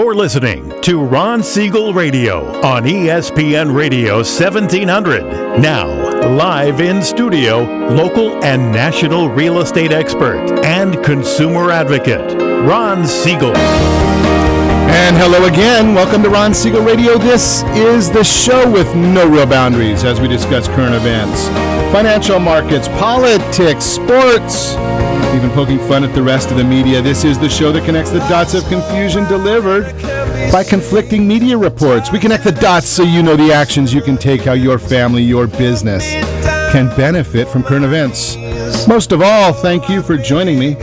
You're listening to Ron Siegel Radio on ESPN Radio 1700. Now, live in studio, local and national real estate expert and consumer advocate, Ron Siegel. And hello again. Welcome to Ron Siegel Radio. This is the show with no real boundaries as we discuss current events, financial markets, politics, sports, even poking fun at the rest of the media. This is the show that connects the dots of confusion delivered by conflicting media reports. We connect the dots so you know the actions you can take, how your family, your business can benefit from current events. Most of all, thank you for joining me.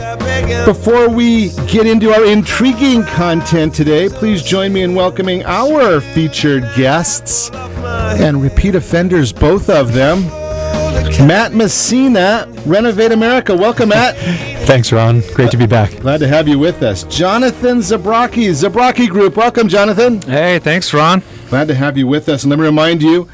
Before we get into our intriguing content today, please join me in welcoming our featured guests and repeat offenders, both of them. Matt Messina, Renovate America. Welcome, Matt. Thanks, Ron. Great to be back. Glad to have you with us. Jonathan Zabrocki, Zabrocki Group. Welcome, Jonathan. Hey, thanks, Ron. Glad to have you with us. And let me remind you,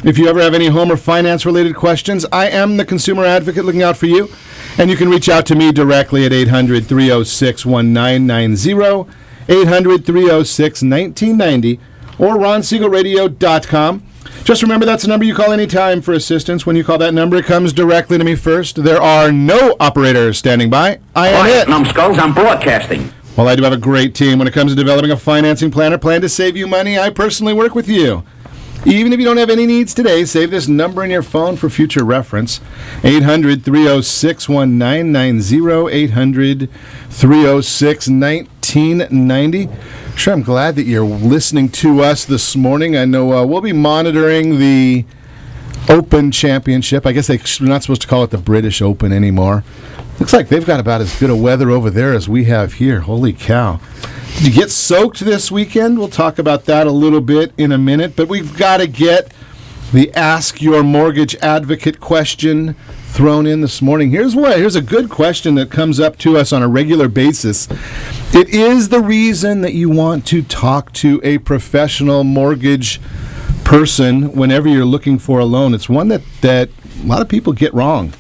if you ever have any home or finance-related questions, I am the consumer advocate looking out for you. And you can reach out to me directly at 800-306-1990, 800-306-1990, or ronsiegelradio.com. Just remember that's the number you call anytime for assistance. When you call that number, it comes directly to me first. There are no operators standing by. I am it. Numbskulls, I'm broadcasting. Well, I do have a great team. When it comes to developing a financing plan or plan to save you money, I personally work with you. Even if you don't have any needs today, save this number in your phone for future reference. 800-306-1990, 800-306-1990. Sure, I'm glad that you're listening to us this morning. I know we'll be monitoring the Open Championship. I guess they're not supposed to call it the British Open anymore. Looks like they've got about as good a weather over there as we have here. Holy cow. Did you get soaked this weekend? We'll talk about that a little bit in a minute, but we've got to get the Ask Your Mortgage Advocate question thrown in this morning. Here's a good question that comes up to us on a regular basis. It is the reason that you want to talk to a professional mortgage person whenever you're looking for a loan. It's one that a lot of people get wrong.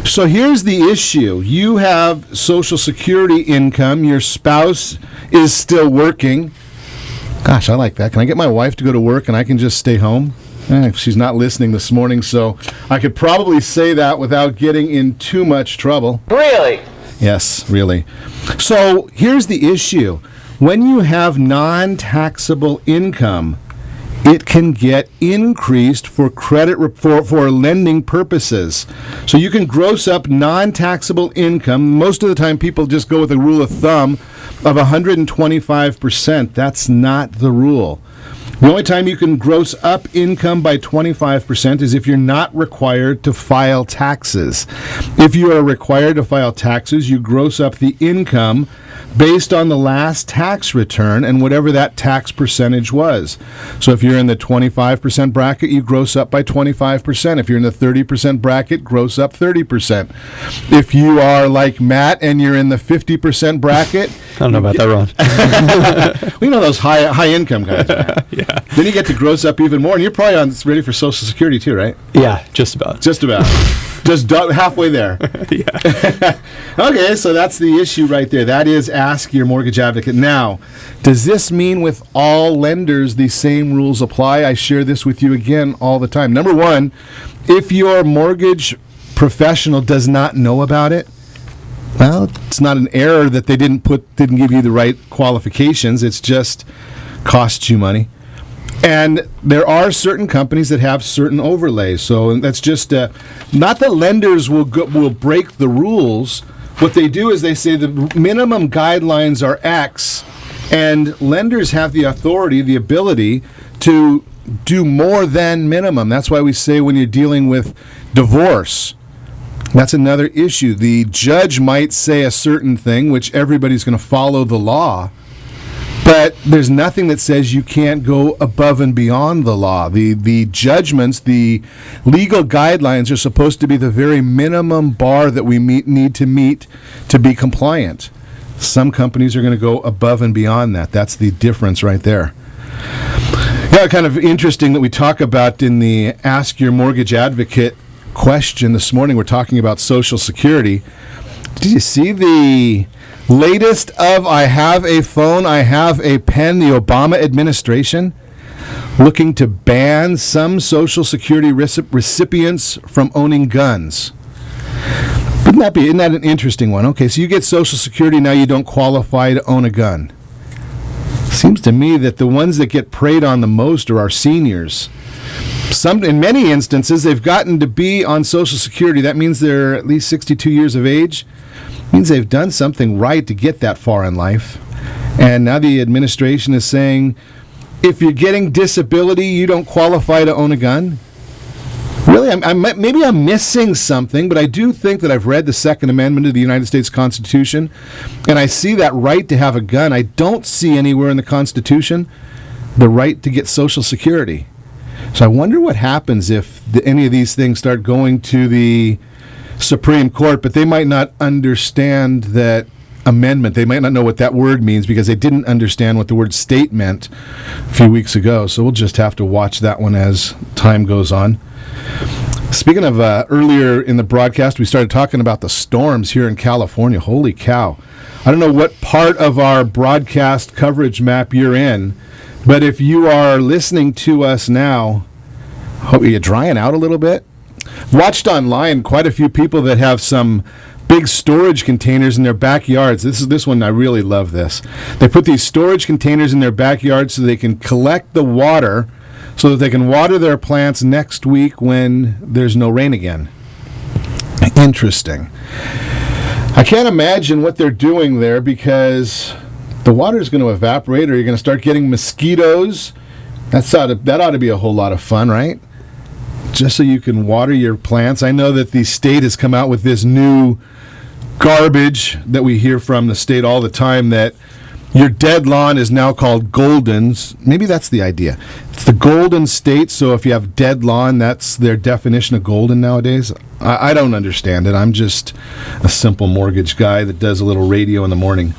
So here's the issue. You have Social Security income. Your spouse is still working. Gosh, I like that. Can I get my wife to go to work and I can just stay home? She's not listening this morning, so I could probably say that without getting in too much trouble. Really? Yes, really. So here's the issue. When you have non-taxable income, it can get increased for credit for lending purposes. So you can gross up non-taxable income. Most of the time people just go with a rule of thumb of 125%. That's not the rule. The only time you can gross up income by 25% is if you're not required to file taxes. If you are required to file taxes, you gross up the income based on the last tax return and whatever that tax percentage was. So if you're in the 25% bracket, you gross up by 25%. If you're in the 30% bracket, gross up 30%. If you are like Matt and you're in the 50% bracket... I don't know about that, Ron. We know those high income guys. Right? Yeah. Then you get to gross up even more, and you're probably ready for Social Security too, right? Yeah, just about. Just about. Just halfway there. Yeah. Okay, so that's the issue right there. That is Ask Your Mortgage Advocate. Now, does this mean with all lenders the same rules apply? I share this with you again all the time. Number one, if your mortgage professional does not know about it, well, it's not an error that they didn't give you the right qualifications. It's just costs you money. And there are certain companies that have certain overlays. So that's just not that lenders will break the rules. What they do is they say the minimum guidelines are X, and lenders have the authority, the ability to do more than minimum. That's why we say when you're dealing with divorce, that's another issue. The judge might say a certain thing, which everybody's going to follow the law, but there's nothing that says you can't go above and beyond the law. The judgments, the legal guidelines are supposed to be the very minimum bar that we need to meet to be compliant. Some companies are going to go above and beyond that. That's the difference right there. Yeah, kind of interesting that we talk about in the Ask Your Mortgage Advocate question this morning. We're talking about Social Security. Did you see the Latest of I have a phone, I have a pen, the Obama administration looking to ban some Social Security recipients from owning guns. Isn't that an interesting one? Okay, so you get Social Security, now you don't qualify to own a gun. Seems to me that the ones that get preyed on the most are our seniors. In many instances, they've gotten to be on Social Security. That means they're at least 62 years of age. Means they've done something right to get that far in life. And now the administration is saying, if you're getting disability, you don't qualify to own a gun. Really, maybe I'm missing something, but I do think that I've read the Second Amendment to the United States Constitution, and I see that right to have a gun. I don't see anywhere in the Constitution the right to get Social Security. So I wonder what happens if any of these things start going to the Supreme Court, but they might not understand that amendment. They might not know what that word means because they didn't understand what the word state meant a few weeks ago. So we'll just have to watch that one as time goes on. Speaking of earlier in the broadcast, we started talking about the storms here in California. Holy cow. I don't know what part of our broadcast coverage map you're in, but if you are listening to us now, are you drying out a little bit? Watched online quite a few people that have some big storage containers in their backyards. This one, I really love this. They put these storage containers in their backyard so they can collect the water so that they can water their plants next week when there's no rain again. Interesting. I can't imagine what they're doing there because the water is going to evaporate, or you're going to start getting mosquitoes. That ought to be a whole lot of fun, right? Just so you can water your plants. I know that the state has come out with this new garbage that we hear from the state all the time, that your dead lawn is now called Goldens. Maybe that's the idea. It's the Golden State, so if you have dead lawn, that's their definition of golden nowadays. I don't understand it. I'm just a simple mortgage guy that does a little radio in the morning.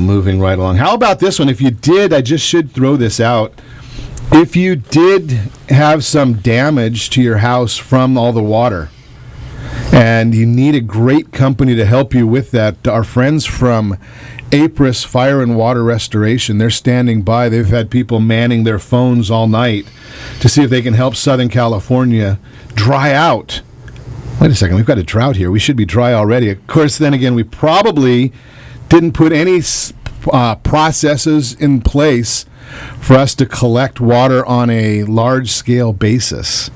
Moving right along. How about this one? If you did, I just should throw this out. If you did have some damage to your house from all the water, and you need a great company to help you with that, our friends from Apris Fire and Water Restoration, they're standing by. They've had people manning their phones all night to see if they can help Southern California dry out. Wait a second, we've got a drought here. We should be dry already. Of course, then again, we probably didn't put any processes in place for us to collect water on a large-scale basis.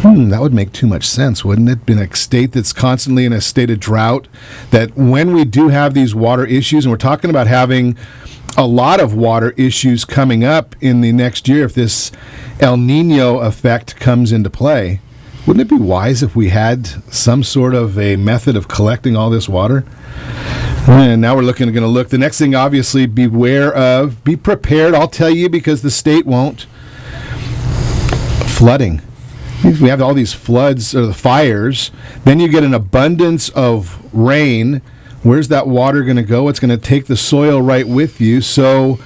That would make too much sense, wouldn't it? In a state that's constantly in a state of drought, that when we do have these water issues, and we're talking about having a lot of water issues coming up in the next year if this El Nino effect comes into play, wouldn't it be wise if we had some sort of a method of collecting all this water? And now we're going to look. The next thing, obviously, be prepared. I'll tell you because the state won't. Flooding. We have all these floods or the fires. Then you get an abundance of rain. Where's that water going to go? It's going to take the soil right with you. So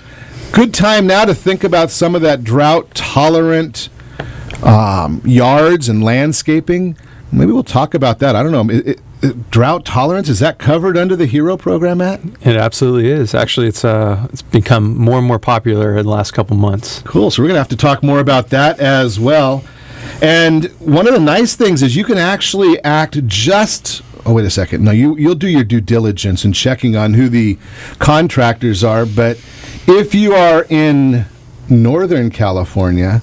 good time now to think about some of that drought-tolerant yards and landscaping. Maybe we'll talk about that. I don't know. Drought tolerance, is that covered under the HERO program, Matt? It absolutely is. Actually, it's become more and more popular in the last couple months. Cool. So we're going to have to talk more about that as well. And one of the nice things is you can actually act just... Oh, wait a second. No, you'll do your due diligence in checking on who the contractors are. But if you are in Northern California,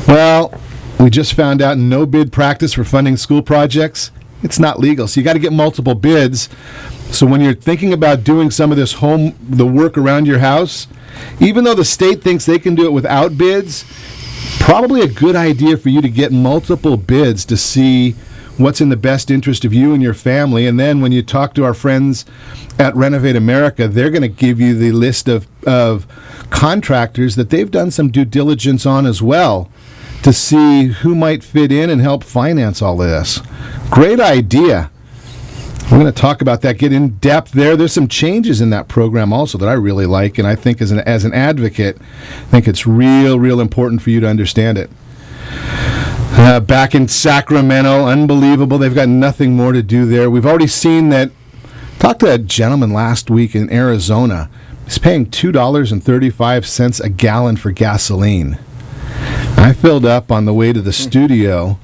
well, we just found out no bid practice for funding school projects. It's not legal. So you got to get multiple bids. So when you're thinking about doing some of this the work around your house, even though the state thinks they can do it without bids, probably a good idea for you to get multiple bids to see what's in the best interest of you and your family. And then when you talk to our friends at Renovate America, they're going to give you the list of contractors that they've done some due diligence on as well to see who might fit in and help finance all of this. Great idea. We're going to talk about that, get in depth there. There's some changes in that program also that I really like, and I think as an advocate, I think it's real important for you to understand it. Back in Sacramento, unbelievable. They've got nothing more to do there. We've already seen that Talked to a gentleman last week in Arizona. He's paying $2.35 a gallon for gasoline. I filled up on the way to the studio,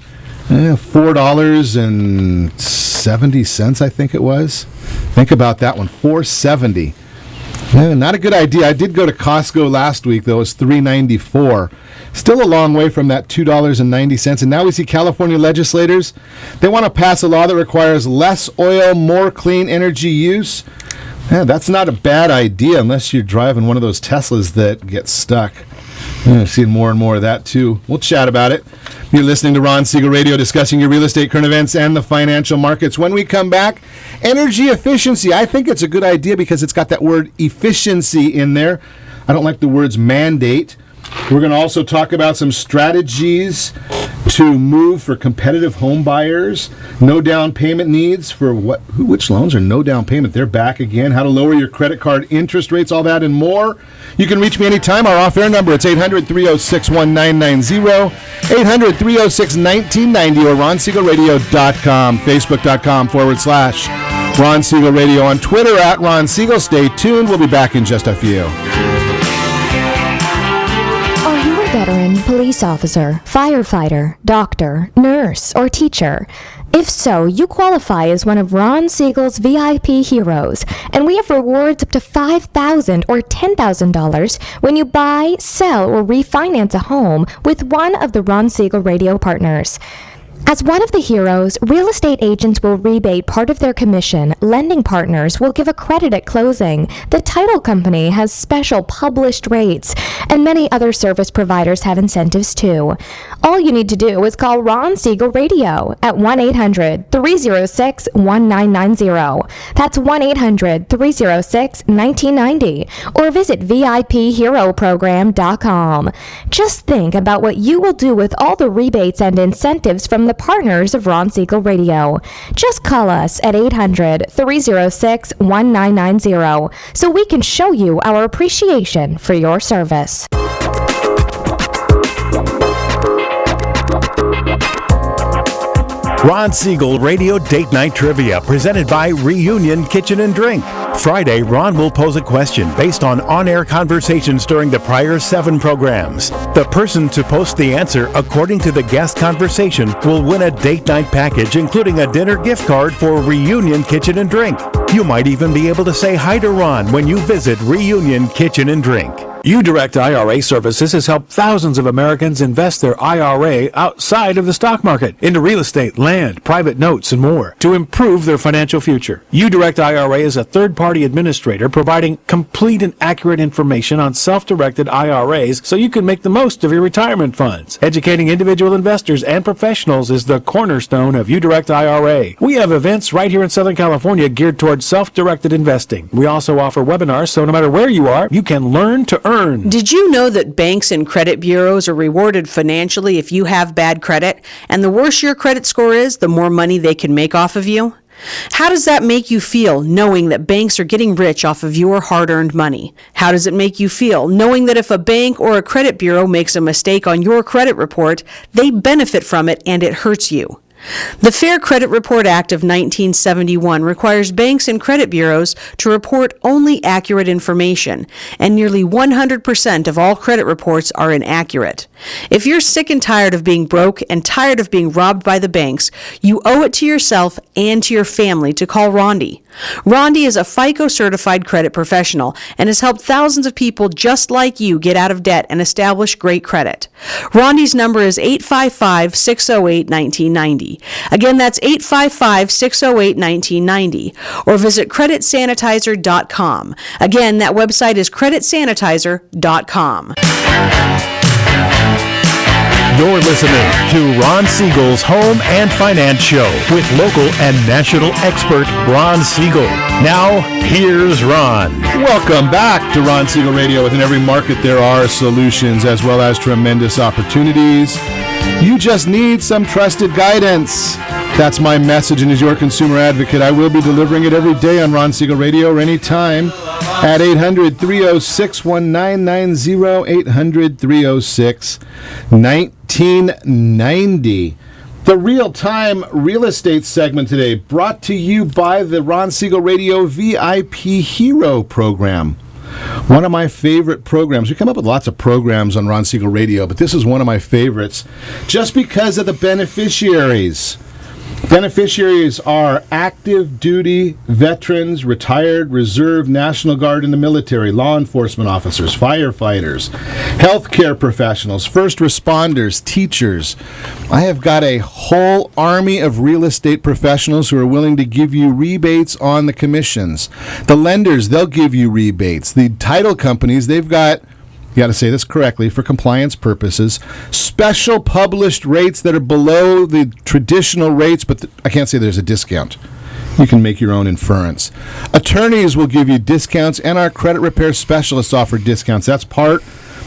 $4.70, I think it was. Think about that one, $4.70. Not a good idea. I did go to Costco last week, though. It was $3.94. Still a long way from that $2.90. And now we see California legislators. They want to pass a law that requires less oil, more clean energy use. That's not a bad idea unless you're driving one of those Teslas that get stuck. I've seen more and more of that, too. We'll chat about it. You're listening to Ron Siegel Radio, discussing your real estate, current events, and the financial markets. When we come back, energy efficiency. I think it's a good idea because it's got that word efficiency in there. I don't like the words mandate. We're going to also talk about some strategies to move for competitive home buyers. No down payment needs for which loans are no down payment? They're back again. How to lower your credit card interest rates, all that and more. You can reach me anytime. Our off-air number, it's 800-306-1990, 800-306-1990, or RonSiegelRadio.com, Facebook.com/Ron Siegel Radio, on Twitter @Ron Siegel. Stay tuned. We'll be back in just a few. Veteran, police officer, firefighter, doctor, nurse, or teacher? If so, you qualify as one of Ron Siegel's VIP heroes, and we have rewards up to $5,000 or $10,000 when you buy, sell, or refinance a home with one of the Ron Siegel Radio partners. As one of the heroes, real estate agents will rebate part of their commission, lending partners will give a credit at closing, the title company has special published rates, and many other service providers have incentives too. All you need to do is call Ron Siegel Radio at 1-800-306-1990. That's 1-800-306-1990, or visit VIPHeroProgram.com. Just think about what you will do with all the rebates and incentives from the partners of Ron Siegel Radio. Just call us at 800-306-1990 so we can show you our appreciation for your service. Ron Siegel Radio Date Night Trivia, presented by Reunion Kitchen and Drink. Friday, Ron will pose a question based on-air conversations during the prior 7 programs. The person to post the answer according to the guest conversation will win a date night package, including a dinner gift card for Reunion Kitchen and Drink. You might even be able to say hi to Ron when you visit Reunion Kitchen and Drink. UDirect IRA Services has helped thousands of Americans invest their IRA outside of the stock market into real estate, land, private notes, and more to improve their financial future. UDirect IRA is a third-party administrator providing complete and accurate information on self-directed IRAs so you can make the most of your retirement funds. Educating individual investors and professionals is the cornerstone of UDirect IRA. We have events right here in Southern California geared towards self-directed investing. We also offer webinars, so no matter where you are, you can learn to earn. Did you know that banks and credit bureaus are rewarded financially if you have bad credit? And the worse your credit score is, the more money they can make off of you? How does that make you feel, knowing that banks are getting rich off of your hard-earned money? How does it make you feel, knowing that if a bank or a credit bureau makes a mistake on your credit report, they benefit from it and it hurts you? The Fair Credit Report Act of 1971 requires banks and credit bureaus to report only accurate information, and nearly 100% of all credit reports are inaccurate. If you're sick and tired of being broke and tired of being robbed by the banks, you owe it to yourself and to your family to call Rondi. Rondi is a FICO-certified credit professional and has helped thousands of people just like you get out of debt and establish great credit. Rondi's number is 855-608-1990. Again, that's 855-608-1990. Or visit creditsanitizer.com. Again, that website is creditsanitizer.com. You're listening to Ron Siegel's Home and Finance Show with local and national expert Ron Siegel. Now, here's Ron. Welcome back to Ron Siegel Radio. Within every market, there are solutions as well as tremendous opportunities. You just need some trusted guidance. That's my message, and as your consumer advocate, I will be delivering it every day on Ron Siegel Radio or anytime at 800-306-1990, 800-306-1990. The real-time real estate segment today brought to you by the Ron Siegel Radio VIP Hero program. One of my favorite programs. We come up with lots of programs on Ron Siegel Radio, but this is one of my favorites just because of the beneficiaries. Beneficiaries are active duty veterans, retired, reserve, National Guard in the military, law enforcement officers, firefighters, healthcare professionals, first responders, teachers. I have got a whole army of real estate professionals who are willing to give you rebates on the commissions. The lenders, they'll give you rebates. The title companies, they've got, you got to say this correctly for compliance purposes, special published rates that are below the traditional rates, but I can't say there's a discount. You can make your own inference. Attorneys will give you discounts, and our credit repair specialists offer discounts. That's part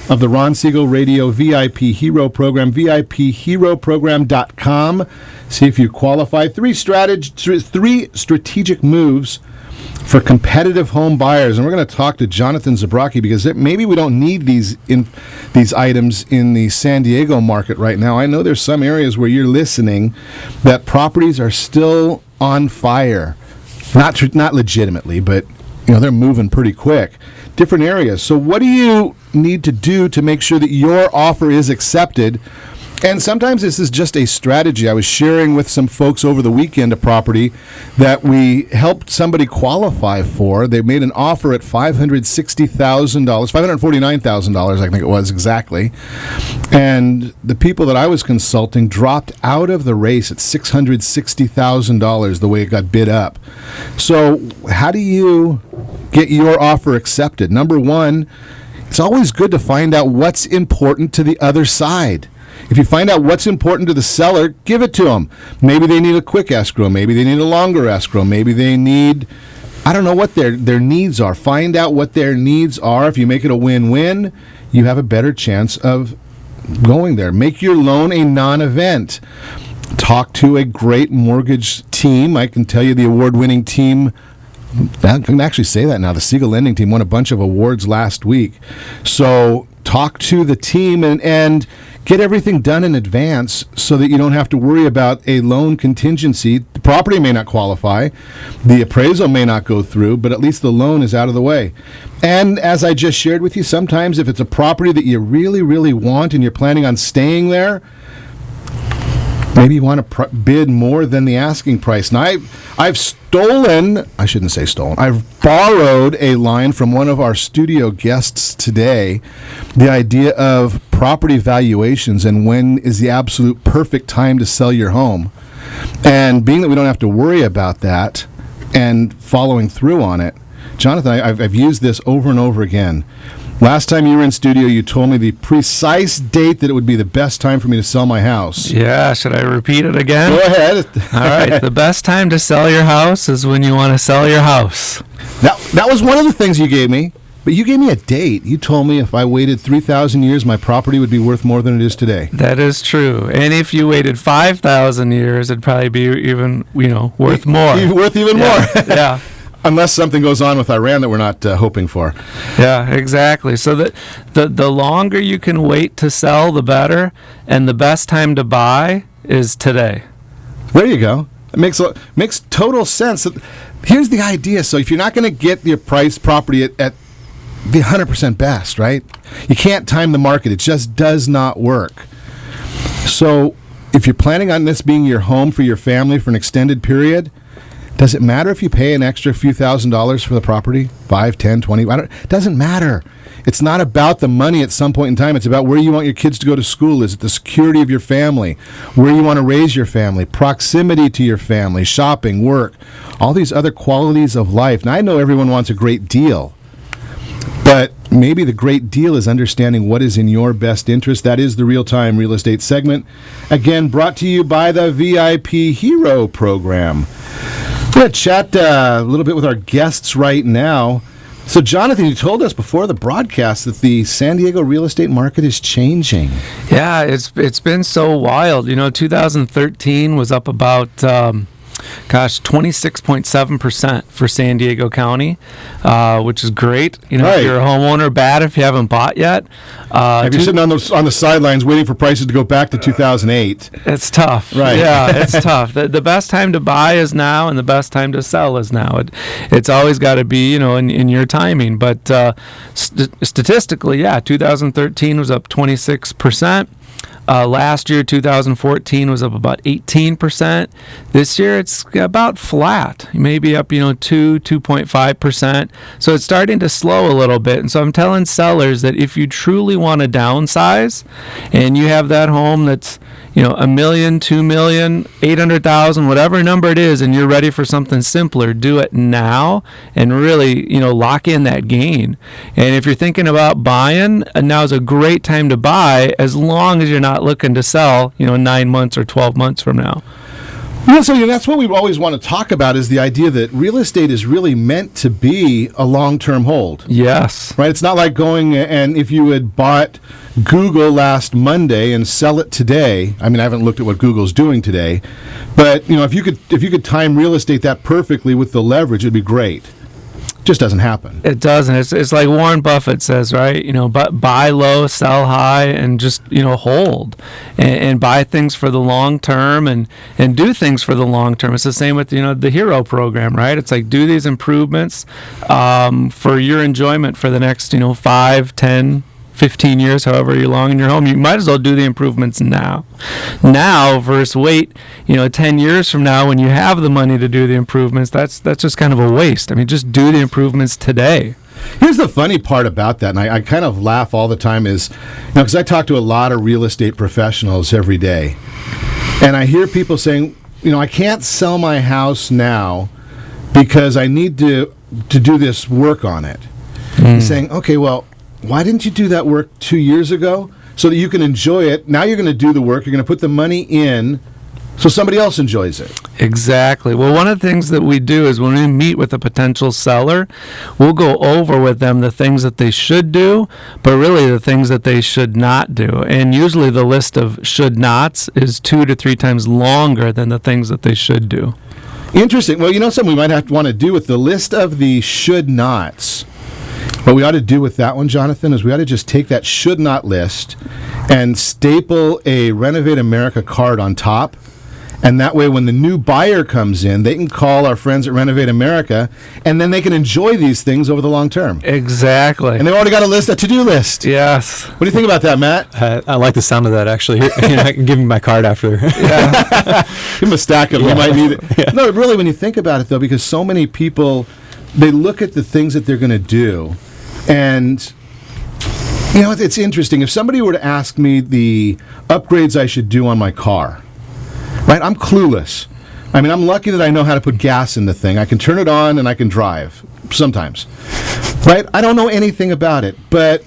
of the Ron Siegel Radio VIP Hero Program, VIPHeroProgram.com. See if you qualify. Three strategic moves for competitive home buyers, and we're going to talk to Jonathan Zabrocki because maybe we don't need these items in the San Diego market right now. I know there's some areas where you're listening that properties are still on fire, not legitimately, but they're moving pretty quick. Different areas. So what do you need to do to make sure that your offer is accepted? And sometimes this is just a strategy. I was sharing with some folks over the weekend a property that we helped somebody qualify for. They made an offer at $560,000, $549,000, I think it was exactly. And the people that I was consulting dropped out of the race at $660,000 the way it got bid up. So how do you get your offer accepted? Number one, it's always good to find out what's important to the other side. If you find out what's important to the seller, give it to them. Maybe they need a quick escrow. Maybe they need a longer escrow. Maybe they need, I don't know what their needs are. Find out what their needs are. If you make it a win-win, you have a better chance of going there. Make your loan a non-event. Talk to a great mortgage team. I can tell you the award-winning team, I can actually say that now, the Siegel Lending Team won a bunch of awards last week. So talk to the team and get everything done in advance so that you don't have to worry about a loan contingency. The property may not qualify, the appraisal may not go through, but at least the loan is out of the way. And as I just shared with you, sometimes if it's a property that you really, really want and you're planning on staying there, maybe you want to bid more than the asking price. Now, I've borrowed a line from one of our studio guests today, the idea of property valuations and when is the absolute perfect time to sell your home. And being that we don't have to worry about that and following through on it, Jonathan, I've used this over and over again. Last time you were in studio, you told me the precise date that it would be the best time for me to sell my house. Yeah, should I repeat it again? Go ahead. All right, the best time to sell your house is when you want to sell your house. That was one of the things you gave me, but you gave me a date. You told me if I waited 3,000 years, my property would be worth more than it is today. That is true. And if you waited 5,000 years, it'd probably be even, worth more. Worth even more. Yeah. Unless something goes on with Iran that we're not hoping for. Yeah, exactly. So the longer you can wait to sell, the better. And the best time to buy is today. There you go. It makes total sense. Here's the idea. So if you're not going to get your price property at the 100% best, right? You can't time the market. It just does not work. So if you're planning on this being your home for your family for an extended period, does it matter if you pay an extra few $1,000s for the property? 5, 10, 20? It doesn't matter. It's not about the money at some point in time. It's about where you want your kids to go to school. Is it the security of your family? Where you want to raise your family? Proximity to your family? Shopping? Work? All these other qualities of life. Now, I know everyone wants a great deal, but maybe the great deal is understanding what is in your best interest. That is the real-time real estate segment. Again, brought to you by the VIP Hero Program. We're going to chat a little bit with our guests right now. So, Jonathan, you told us before the broadcast that the San Diego real estate market is changing. Yeah, it's been so wild. 2013 was up about Gosh, 26.7% for San Diego County, which is great. You know, Right. if you're a homeowner, bad if you haven't bought yet. If you're sitting on the sidelines waiting for prices to go back to 2008. It's tough. Right. Yeah, it's tough. The best time to buy is now, and the best time to sell is now. It's always got to be, you know, in your timing. But statistically, yeah, 2013 was up 26%. Last year, 2014 was up about 18%. This year, it's about flat, maybe up, 2.5%. So it's starting to slow a little bit. And so I'm telling sellers that if you truly want to downsize and you have that home that's, $1 million, $2 million, 800,000, whatever number it is, and you're ready for something simpler, do it now and really, lock in that gain. And if you're thinking about buying, now's a great time to buy as long as you're not looking to sell, 9 months or 12 months from now. Yeah, so that's what we always want to talk about is the idea that real estate is really meant to be a long-term hold. Yes. Right? It's not like going and if you had bought Google last Monday and sell it today. I mean, I haven't looked at what Google's doing today, but if you could time real estate that perfectly with the leverage, it'd be great. Just doesn't happen. It doesn't. It's like Warren Buffett says, right? But buy low, sell high, and just hold and buy things for the long term and do things for the long term. It's the same with the Hero program, right? It's like do these improvements for your enjoyment for the next 5, 10, 15 years, however long in your home. You might as well do the improvements now versus wait 10 years from now when you have the money to do the improvements. That's just kind of a waste. I mean, just do the improvements today. Here's the funny part about that, and I kind of laugh all the time is, because I talk to a lot of real estate professionals every day, and I hear people saying, I can't sell my house now because I need to do this work on it. And saying, okay, well, why didn't you do that work 2 years ago so that you can enjoy it? Now you're going to do the work. You're going to put the money in so somebody else enjoys it. Exactly. Well, one of the things that we do is when we meet with a potential seller, we'll go over with them the things that they should do, but really the things that they should not do. And usually the list of should nots is 2 to 3 times longer than the things that they should do. Interesting. Well, something we might have to want to do with the list of the should nots. What we ought to do with that one, Jonathan, is we ought to just take that should not list and staple a Renovate America card on top. And that way, when the new buyer comes in, they can call our friends at Renovate America, and then they can enjoy these things over the long term. Exactly. And they've already got a to-do list. Yes. What do you think about that, Matt? I like the sound of that, actually. I can give him my card after. Yeah. Give him a stack of them. You might need it. Yeah. No, really, when you think about it, though, because so many people, they look at the things that they're going to do, and it's interesting. If somebody were to ask me the upgrades I should do on my car, right, I'm clueless. I mean, I'm lucky that I know how to put gas in the thing. I can turn it on and I can drive sometimes, right? I don't know anything about it, but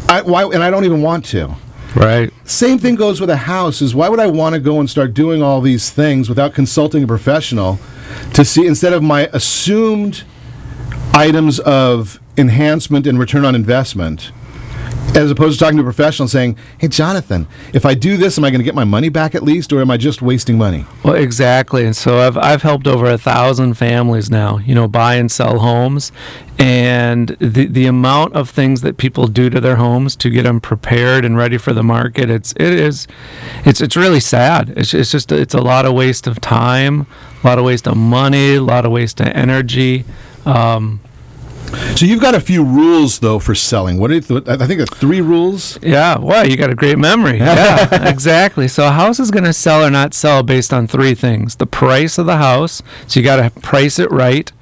and I don't even want to. Right. Same thing goes with a house. Is why would I want to go and start doing all these things without consulting a professional to see, instead of my assumed items of enhancement and return on investment, as opposed to talking to a professional and saying, hey, Jonathan, if I do this, am I going to get my money back at least, or am I just wasting money? Well, exactly. And so I've helped over 1,000 families now, buy and sell homes. And the amount of things that people do to their homes to get them prepared and ready for the market, it's really sad. It's a lot of waste of time, a lot of waste of money, a lot of waste of energy. So you've got a few rules, though, for selling. What are I think it's 3 rules? Yeah, well, you got a great memory. Yeah, exactly. So a house is going to sell or not sell based on 3 things. The price of the house, so you got to price it right.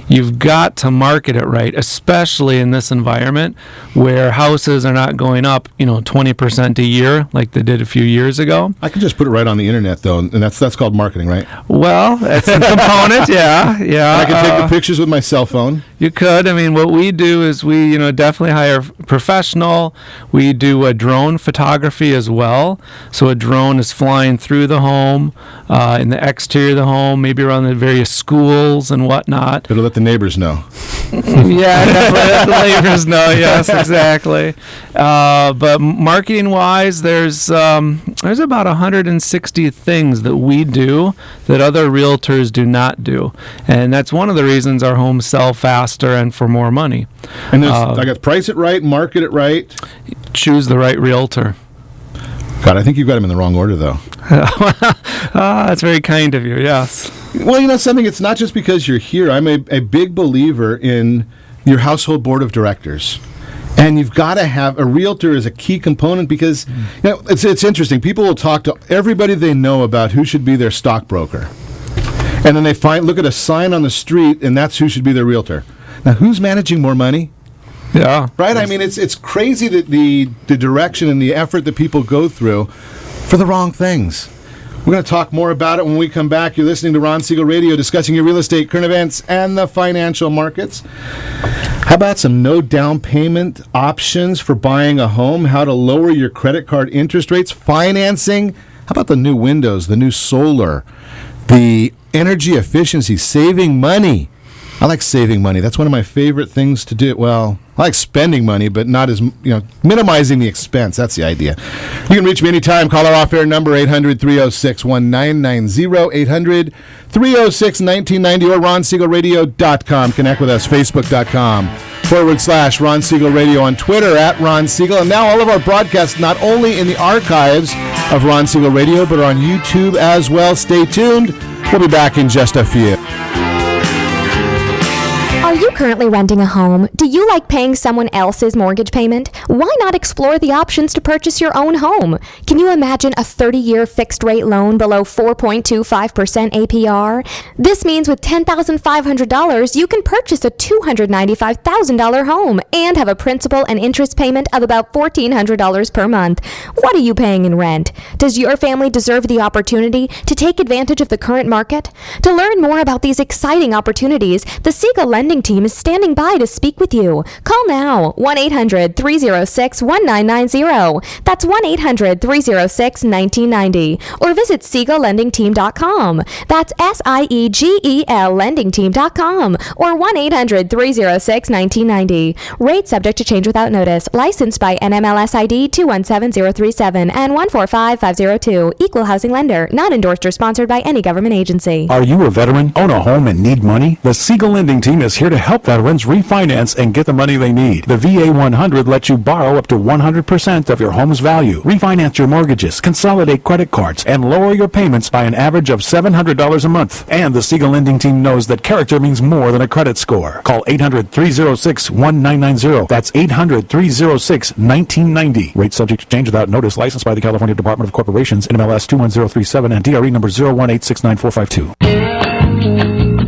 You've got to market it right, especially in this environment where houses are not going up, 20% a year like they did a few years ago. I can just put it right on the internet, though, and that's called marketing, right? Well, that's a component, yeah. I can take the pictures with my cell phone. You could. I mean, what we do is we, definitely hire a professional. We do a drone photography as well. So a drone is flying through the home, in the exterior of the home, maybe around the various schools and whatnot. Better let the neighbors know. Yeah, definitely let the neighbors know. Yes, exactly. But marketing-wise, there's There's about 160 things that we do that other realtors do not do. And that's one of the reasons our homes sell faster and for more money. And I got to price it right, market it right. Choose the right realtor. God, I think you got them in the wrong order, though. That's very kind of you, yes. Well, you know something? It's not just because you're here. I'm a big believer in your household board of directors. And you've got to have a realtor as a key component because you know, it's interesting. People will talk to everybody they know about who should be their stockbroker. And then they look at a sign on the street, and that's who should be their realtor. Now, who's managing more money? Yeah. Right? I mean, it's crazy that the direction and the effort that people go through for the wrong things. We're going to talk more about it when we come back. You're listening to Ron Siegel Radio, discussing your real estate, current events, and the financial markets. How about some no down payment options for buying a home? How to lower your credit card interest rates? Financing? How about the new windows, the new solar, the energy efficiency, saving money? I like saving money. That's one of my favorite things to do. Well, I like spending money, but not as, minimizing the expense. That's the idea. You can reach me anytime. Call our off-air number, 800-306-1990, 800-306-1990, or RonSiegelRadio.com. Connect with us, Facebook.com/Ron Siegel Radio, on Twitter @Ron Siegel. And now all of our broadcasts, not only in the archives of Ron Siegel Radio, but are on YouTube as well. Stay tuned. We'll be back in just a few. Are you currently renting a home? Do you like paying someone else's mortgage payment? Why not explore the options to purchase your own home? Can you imagine a 30-year fixed-rate loan below 4.25% APR? This means with $10,500, you can purchase a $295,000 home and have a principal and interest payment of about $1,400 per month. What are you paying in rent? Does your family deserve the opportunity to take advantage of the current market? To learn more about these exciting opportunities, the Siegel Lending Team is standing by to speak with you. Call now, 1-800-306-1990. That's 1-800-306-1990. Or visit SiegelLendingTeam.com. That's SIEGEL LendingTeam.com. Or 1-800-306-1990. Rate subject to change without notice. Licensed by NMLS ID 217037 and 145502. Equal housing lender. Not endorsed or sponsored by any government agency. Are you a veteran, own a home, and need money? The Siegel Lending Team is here to help veterans refinance and get the money they need. The VA 100 lets you borrow up to 100% of your home's value, refinance your mortgages, consolidate credit cards, and lower your payments by an average of $700 a month. And the Siegel Lending Team knows that character means more than a credit score. Call 800-306-1990. That's 800-306-1990. Rate subject to change without notice. Licensed by the California Department of Corporations, NMLS 21037, and DRE number 018694552.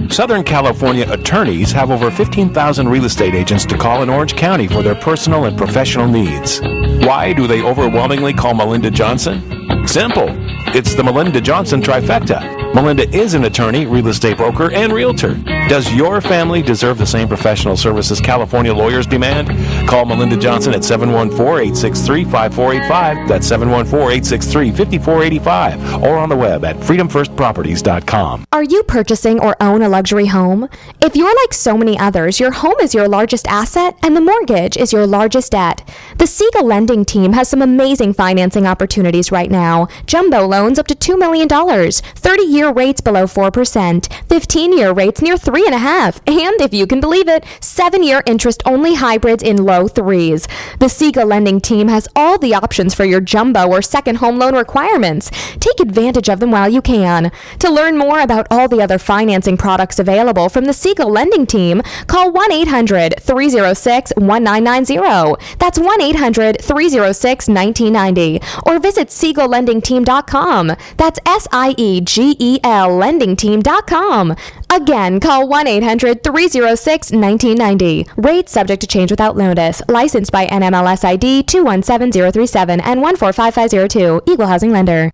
Southern California attorneys have over 15,000 real estate agents to call in Orange County for their personal and professional needs. Why do they overwhelmingly call Melinda Johnson? Simple. It's the Melinda Johnson trifecta. Melinda is an attorney, real estate broker, and realtor. Does your family deserve the same professional services California lawyers demand? Call Melinda Johnson at 714-863-5485. That's 714-863-5485. Or on the web at freedomfirstproperties.com. Are you purchasing or own a luxury home? If you're like so many others, your home is your largest asset and the mortgage is your largest debt. The Siegel Lending Team has some amazing financing opportunities right now. Jumbo loans up to $2 million, 30-year rates below 4%, 15-year rates near 3.5%, and if you can believe it, 7-year interest-only hybrids in low 3s. The Siegel Lending Team has all the options for your jumbo or second home loan requirements. Take advantage of them while you can. To learn more about all the other financing products available from the Siegel Lending Team, call 1-800-306-1990. That's 1-800-306-1990. Or visit SiegelLendingTeam.com. That's SIEGEL LendingTeam.com. Again, call 1-800-306-1990. Rates subject to change without notice. Licensed by NMLS ID 217037 and 145502. Equal housing lender.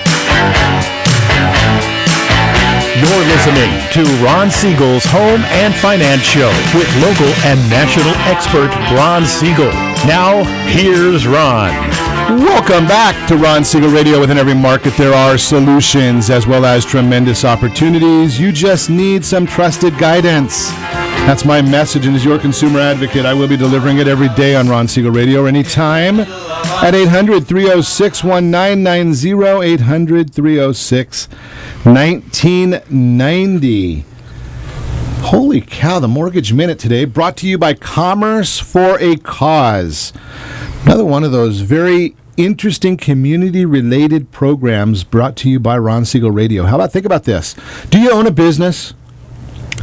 You're listening to Ron Siegel's Home and Finance Show with local and national expert Ron Siegel. Now, here's Ron. Welcome back to Ron Siegel Radio. Within every market, there are solutions as well as tremendous opportunities. You just need some trusted guidance. That's my message, and as your consumer advocate, I will be delivering it every day on Ron Siegel Radio or anytime at 800-306-1990, 800-306-1990. Holy cow, the Mortgage Minute today brought to you by Commerce for a Cause. Another one of those very interesting community-related programs brought to you by Ron Siegel Radio. Think about this. Do you own a business?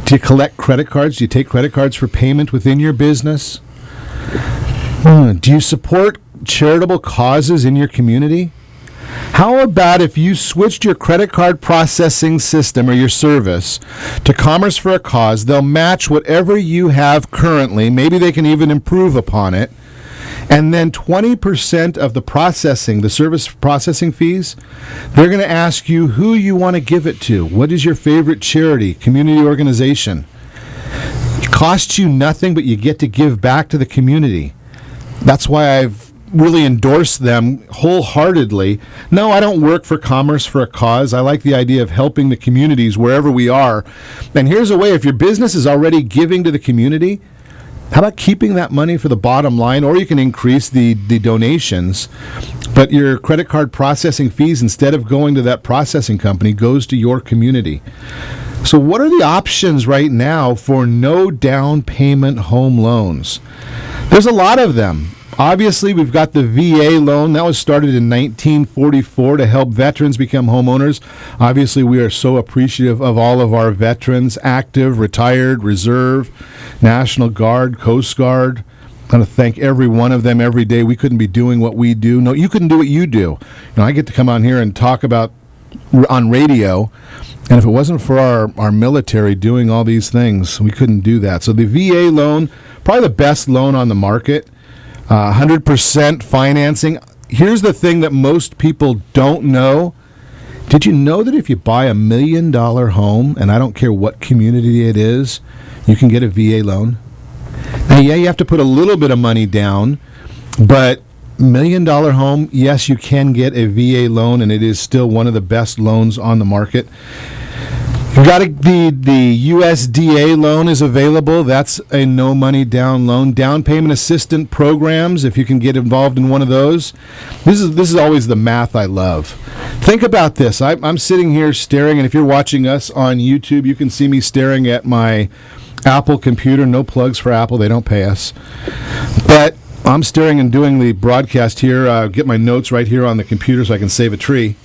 Do you collect credit cards? Do you take credit cards for payment within your business? Do you support charitable causes in your community? How about if you switched your credit card processing system or your service to Commerce for a Cause? They'll match whatever you have currently. Maybe they can even improve upon it. And then 20% of the service processing fees, they're going to ask you who you want to give it to. What is your favorite charity, community organization? It costs you nothing, but you get to give back to the community. That's why I've really endorsed them wholeheartedly. No, I don't work for Commerce for a Cause. I like the idea of helping the communities wherever we are. And here's a way, if your business is already giving to the community, how about keeping that money for the bottom line, or you can increase the donations, but your credit card processing fees, instead of going to that processing company, goes to your community. So what are the options right now for no down payment home loans? There's a lot of them. Obviously, we've got the VA loan. That was started in 1944 to help veterans become homeowners. Obviously, we are so appreciative of all of our veterans, active, retired, reserve, National Guard, Coast Guard. I want to thank every one of them every day. We couldn't be doing what we do. No, you couldn't do what you do. I get to come on here and talk about on radio, and if it wasn't for our military doing all these things, we couldn't do that. So the VA loan, probably the best loan on the market. 100% financing. Here's the thing that most people don't know. Did you know that if you buy $1 million home, and I don't care what community it is, you can get a VA loan? Now, yeah, you have to put a little bit of money down, but $1 million home, yes, you can get a VA loan, and it is still one of the best loans on the market. You got the USDA loan is available. That's a no money down loan. Down payment assistant programs, if you can get involved in one of those. This is always the math I love. Think about this. I'm sitting here staring, and if you're watching us on YouTube, you can see me staring at my Apple computer. No plugs for Apple. They don't pay us. But I'm staring and doing the broadcast here. Get my notes right here on the computer so I can save a tree.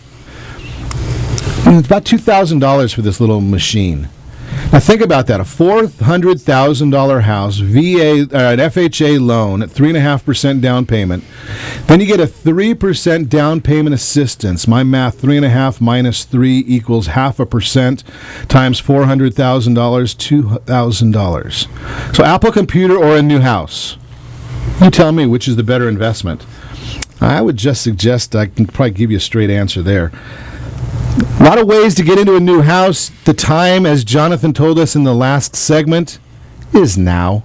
And it's about $2,000 for this little machine. Now think about that. A $400,000 house, an FHA loan at 3.5% down payment. Then you get a 3% down payment assistance. My math, 3.5 minus 3 equals 0.5% times $400,000, $2,000. So Apple computer or a new house? You tell me which is the better investment. I would just suggest I can probably give you a straight answer there. A lot of ways to get into a new house. The time, as Jonathan told us in the last segment, is now.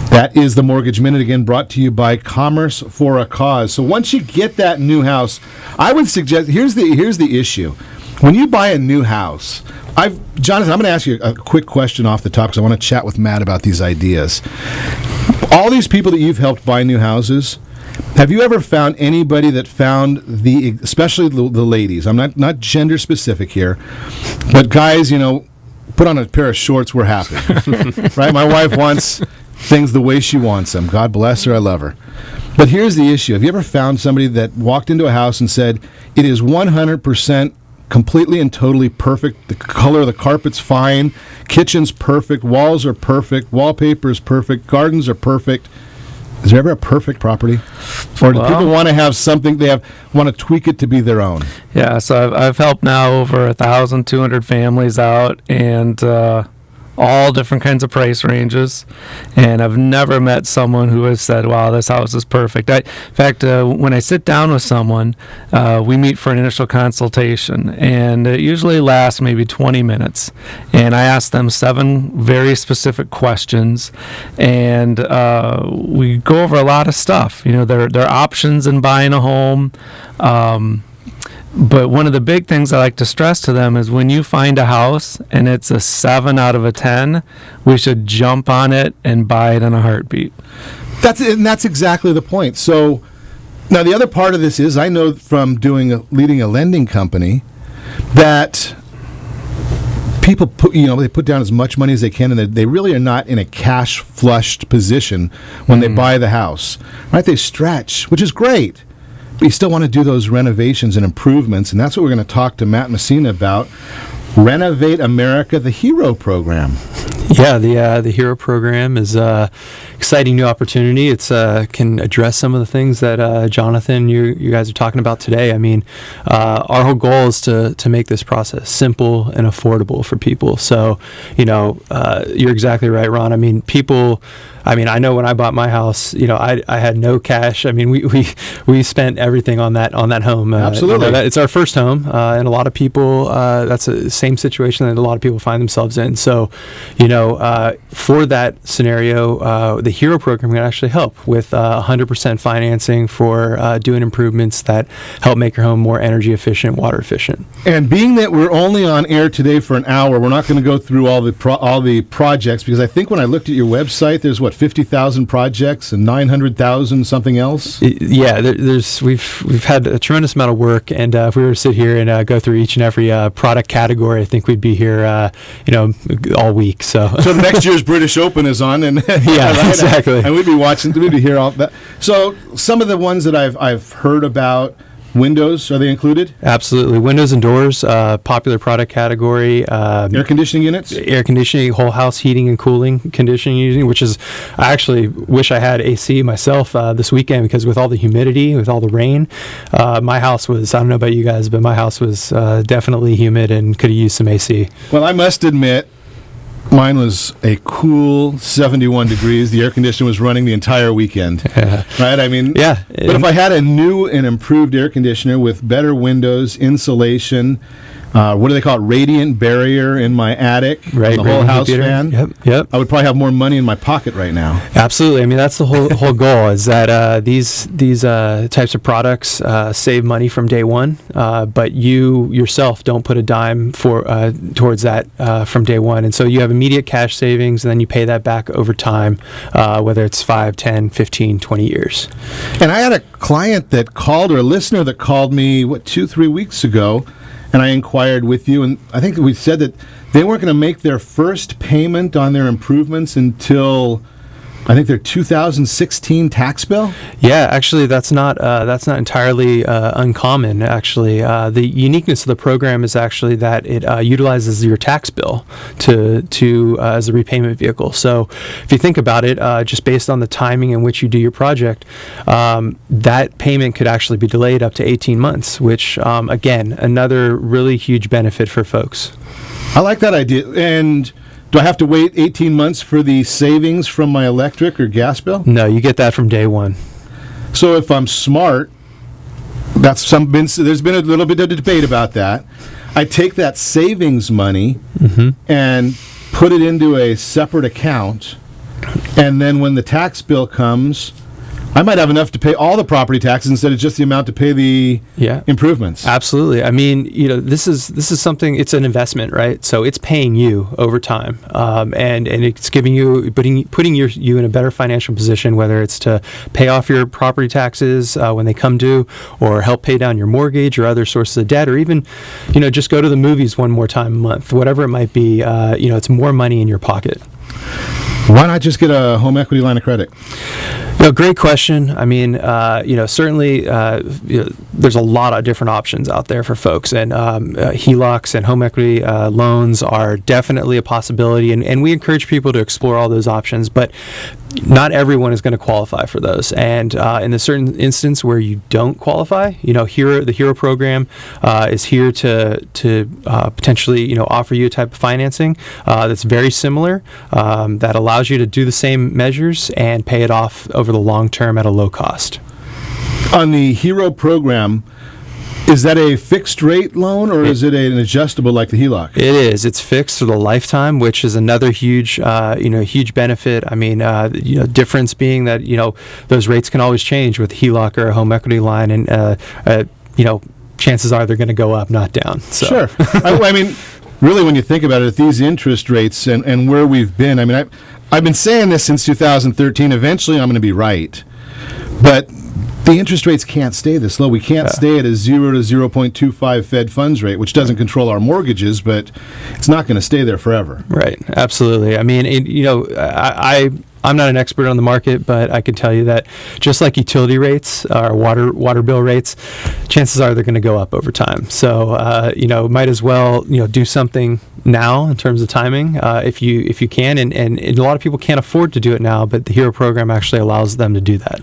That is the Mortgage Minute, again brought to you by Commerce for a Cause. So once you get that new house, I would suggest, here's the issue. When you buy a new house, Jonathan, I'm going to ask you a quick question off the top because I want to chat with Matt about these ideas. All these people that you've helped buy new houses, have you ever found anybody that found especially the ladies, I'm not gender specific here, but guys, put on a pair of shorts, we're happy. Right? My wife wants things the way she wants them. God bless her, I love her. But here's the issue. Have you ever found somebody that walked into a house and said, it is 100% completely and totally perfect, the color of the carpet's fine, kitchen's perfect, walls are perfect, wallpaper is perfect, gardens are perfect? Is there ever a perfect property? Or do people want to have something want to tweak it to be their own? Yeah, so I've helped now over 1,200 families out, and all different kinds of price ranges, and I've never met someone who has said, wow, this house is perfect. In fact, when I sit down with someone, we meet for an initial consultation, and it usually lasts maybe 20 minutes, and I ask them 7 very specific questions, and we go over a lot of stuff, their options in buying a home. But one of the big things I like to stress to them is when you find a house and it's a 7 out of 10, we should jump on it and buy it in a heartbeat. That's exactly the point. So Now, the other part of this is I know from leading a lending company that people they put down as much money as they can, and they really are not in a cash flushed position when they buy the house. Right? They stretch, which is great. But you still want to do those renovations and improvements, and that's what we're going to talk to Matt Messina about. Renovate America, the HERO program. Yeah, the HERO program is an exciting new opportunity. It's can address some of the things that Jonathan, you guys are talking about today. I mean, our whole goal is to make this process simple and affordable for people. So, you're exactly right, Ron. I mean, I know when I bought my house, I had no cash. I mean, we spent everything on that home. Absolutely. It's our first home, and a lot of people, that's the same situation that a lot of people find themselves in. So, for that scenario, the HERO program can actually help with 100% financing for doing improvements that help make your home more energy efficient, water efficient. And being that we're only on air today for an hour, we're not going to go through all the projects, because I think when I looked at your website, there's 50,000 projects and 900,000 something else. Yeah, we've had a tremendous amount of work, and if we were to sit here and go through each and every product category, I think we'd be here, all week. So the next year's British Open is on, and yeah, right? Exactly. And we'd be here all that. So some of the ones that I've heard about. Windows, are they included? Absolutely. Windows and doors, popular product category. Air conditioning units? Air conditioning, whole house heating and cooling conditioning unit, which is, I actually wish I had AC myself this weekend, because with all the humidity, with all the rain, my house was, I don't know about you guys, but my house was definitely humid and could have used some AC. Well, I must admit, mine was a cool 71 degrees. The air conditioner was running the entire weekend. Yeah. Right? I mean, yeah. But if I had a new and improved air conditioner with better windows, insulation, what do they call it? Radiant barrier in my attic, right? The whole house fan. Yep. I would probably have more money in my pocket right now. Absolutely. I mean, that's the whole goal, is that these types of products save money from day one, but you yourself don't put a dime towards that from day one. And so you have immediate cash savings, and then you pay that back over time, whether it's 5, 10, 15, 20 years. And I had a client that called, or a listener that called me, 2-3 weeks ago, and I inquired with you, and I think we said that they weren't going to make their first payment on their improvements until, I think, their 2016 tax bill. Yeah, actually, that's not entirely uncommon. Actually, the uniqueness of the program is actually that it utilizes your tax bill to as a repayment vehicle. So, if you think about it, just based on the timing in which you do your project, that payment could actually be delayed up to 18 months. Which, again, another really huge benefit for folks. I like that idea. And do I have to wait 18 months for the savings from my electric or gas bill? No, you get that from day one. So if I'm smart, there's been a little bit of debate about that. I take that savings money and put it into a separate account, and then when the tax bill comes, I might have enough to pay all the property taxes instead of just the amount to pay the improvements. Absolutely. I mean, this is something. It's an investment, right? So it's paying you over time, and it's giving you putting you in a better financial position, whether it's to pay off your property taxes when they come due, or help pay down your mortgage or other sources of debt, or even just go to the movies one more time a month, whatever it might be. It's more money in your pocket. Why not just get a home equity line of credit? Great question. I mean, certainly there's a lot of different options out there for folks, and HELOCs and home equity loans are definitely a possibility, and we encourage people to explore all those options, but not everyone is going to qualify for those. And in a certain instance where you don't qualify, the HERO program is here to potentially offer you a type of financing that's very similar, that allows you to do the same measures and pay it off over the long term at a low cost. On the HERO program, is that a fixed rate loan, or is it an adjustable like the HELOC? It is. It's fixed for the lifetime, which is another huge benefit. I mean, difference being that those rates can always change with HELOC or a home equity line, and chances are they're going to go up, not down. So. Sure. I mean, really, when you think about it, at these interest rates and where we've been, I mean, I've been saying this since 2013. Eventually, I'm going to be right, but the interest rates can't stay this low. We can't stay at a 0 to 0.25 Fed funds rate, which doesn't control our mortgages, but it's not going to stay there forever. Right. Absolutely. I mean, I'm not an expert on the market, but I can tell you that just like utility rates or water bill rates, chances are they're going to go up over time. So, might as well, do something now in terms of timing if you can. And a lot of people can't afford to do it now, but the HERO program actually allows them to do that.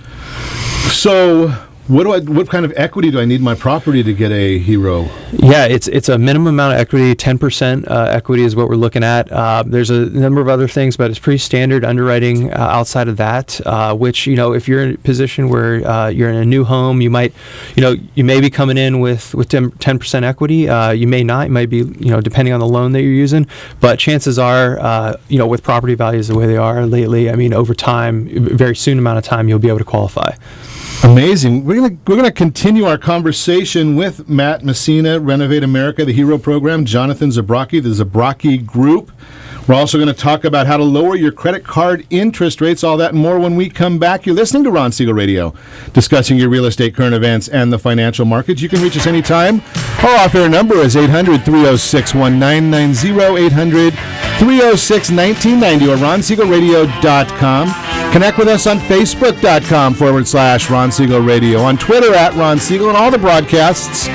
So what kind of equity do I need in my property to get a HERO? Yeah, it's a minimum amount of equity. 10% equity is what we're looking at. There's a number of other things, but it's pretty standard underwriting outside of that, which, if you're in a position where you're in a new home, you might, you may be coming in with 10% equity. You may not. You might be, depending on the loan that you're using. But chances are, with property values the way they are lately, I mean, over time, very soon amount of time, you'll be able to qualify. Amazing. We're gonna continue our conversation with Matt Messina, Renovate America, the HERO program, Jonathan Zabrocki, the Zabrocki Group. We're also going to talk about how to lower your credit card interest rates, all that and more when we come back. You're listening to Ron Siegel Radio, discussing your real estate current events and the financial markets. You can reach us anytime. Our off-air number is 800-306-1990, 800-306-1990, or ronsiegelradio.com. Connect with us on Facebook.com/Ron Siegel Radio, on Twitter @Ron Siegel, and all the broadcasts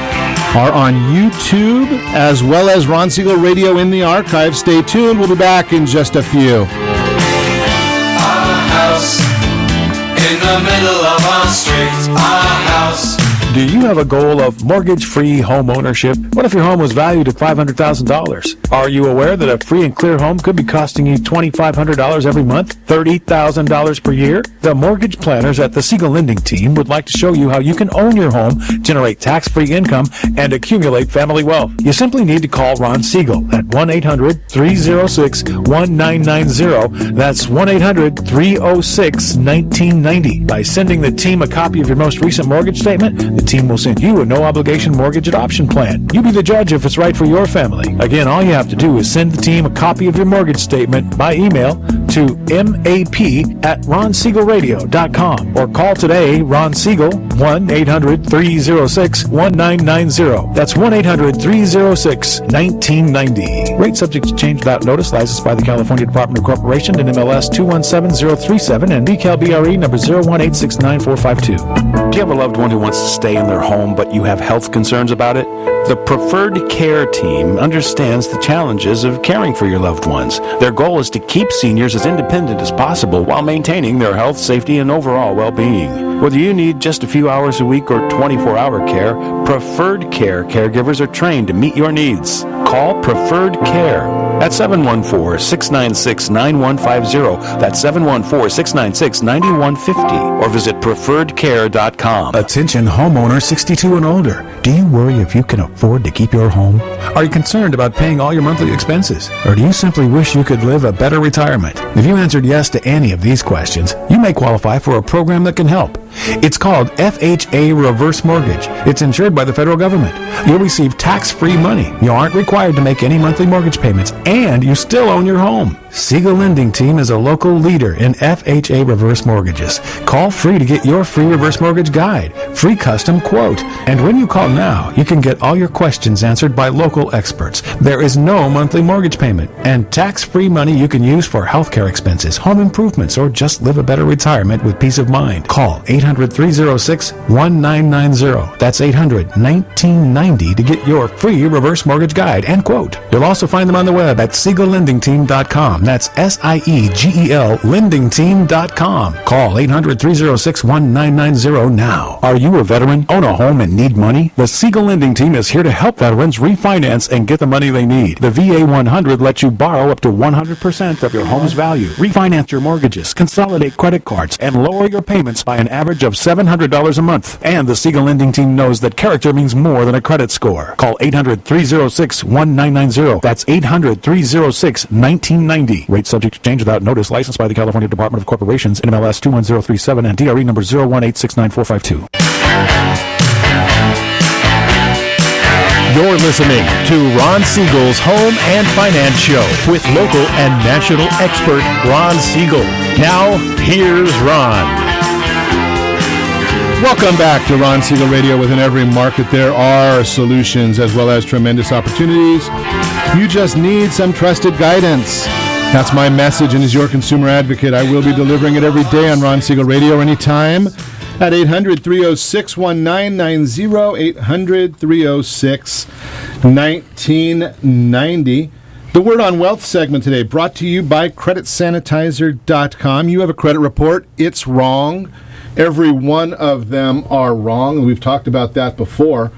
are on YouTube, as well as Ron Siegel Radio in the archive. Stay tuned. We'll be back in just a few. Our house in the middle of our street. Our house. Do you have a goal of mortgage-free home ownership? What if your home was valued at $500,000? Are you aware that a free and clear home could be costing you $2,500 every month, $30,000 per year? The mortgage planners at the Siegel Lending Team would like to show you how you can own your home, generate tax-free income, and accumulate family wealth. You simply need to call Ron Siegel at 1-800-306-1990. That's 1-800-306-1990. By sending the team a copy of your most recent mortgage statement, the team will send you a no-obligation mortgage adoption plan. You be the judge if it's right for your family. Again, all you have to do is send the team a copy of your mortgage statement by email to map@ronsiegelradio.com, or call today Ron Siegel, 1-800-306-1990. That's 1-800-306-1990. Rate subject to change without notice. Licensed by the California Department of Corporation and MLS 217037 and BCAL-BRE number 018694552. Do you have a loved one who wants to stay in their home, but you have health concerns about it? The Preferred Care Team understands the challenges of caring for your loved ones. Their goal is to keep seniors as independent as possible while maintaining their health, safety, and overall well-being. Whether you need just a few hours a week or 24-hour care, Preferred Care caregivers are trained to meet your needs. Call Preferred Care at 714-696-9150. That's 714-696-9150. Or visit preferredcare.com. Attention homeowners 62 and older. Do you worry if you can afford to keep your home? Are you concerned about paying all your monthly expenses? Or do you simply wish you could live a better retirement? If you answered yes to any of these questions, you may qualify for a program that can help. It's called FHA Reverse Mortgage. It's insured by the federal government. You'll receive tax-free money. You aren't required to make any monthly mortgage payments, and you still own your home. Siegel Lending Team is a local leader in FHA reverse mortgages. Call free to get your free reverse mortgage guide, free custom quote. And when you call now, you can get all your questions answered by local experts. There is no monthly mortgage payment, and tax-free money you can use for healthcare expenses, home improvements, or just live a better retirement with peace of mind. Call 800-306-1990. That's 800-1990 to get your free reverse mortgage guide and quote. You'll also find them on the web at SiegelLendingTeam.com. That's SIEGEL lendingteam.com. Call 800-306-1990 now. Are you a veteran, own a home, and need money? The Siegel Lending Team is here to help veterans refinance and get the money they need. The VA 100 lets you borrow up to 100% of your home's value, refinance your mortgages, consolidate credit cards, and lower your payments by an average of $700 a month. And the Siegel Lending Team knows that character means more than a credit score. Call 800-306-1990. That's 800-306-1990. Rate subject to change without notice. Licensed by the California Department of Corporations, NMLS 21037 and DRE number 018694552. You're listening to Ron Siegel's Home and Finance Show with local and national expert Ron Siegel. Now, here's Ron. Welcome back to Ron Siegel Radio. Within every market, there are solutions as well as tremendous opportunities. You just need some trusted guidance. That's my message, and as your consumer advocate, I will be delivering it every day on Ron Siegel Radio anytime at 800-306-1990, 800-306-1990. The Word on Wealth segment today brought to you by CreditSanitizer.com. You have a credit report. It's wrong. Every one of them are wrong. We've talked about that before.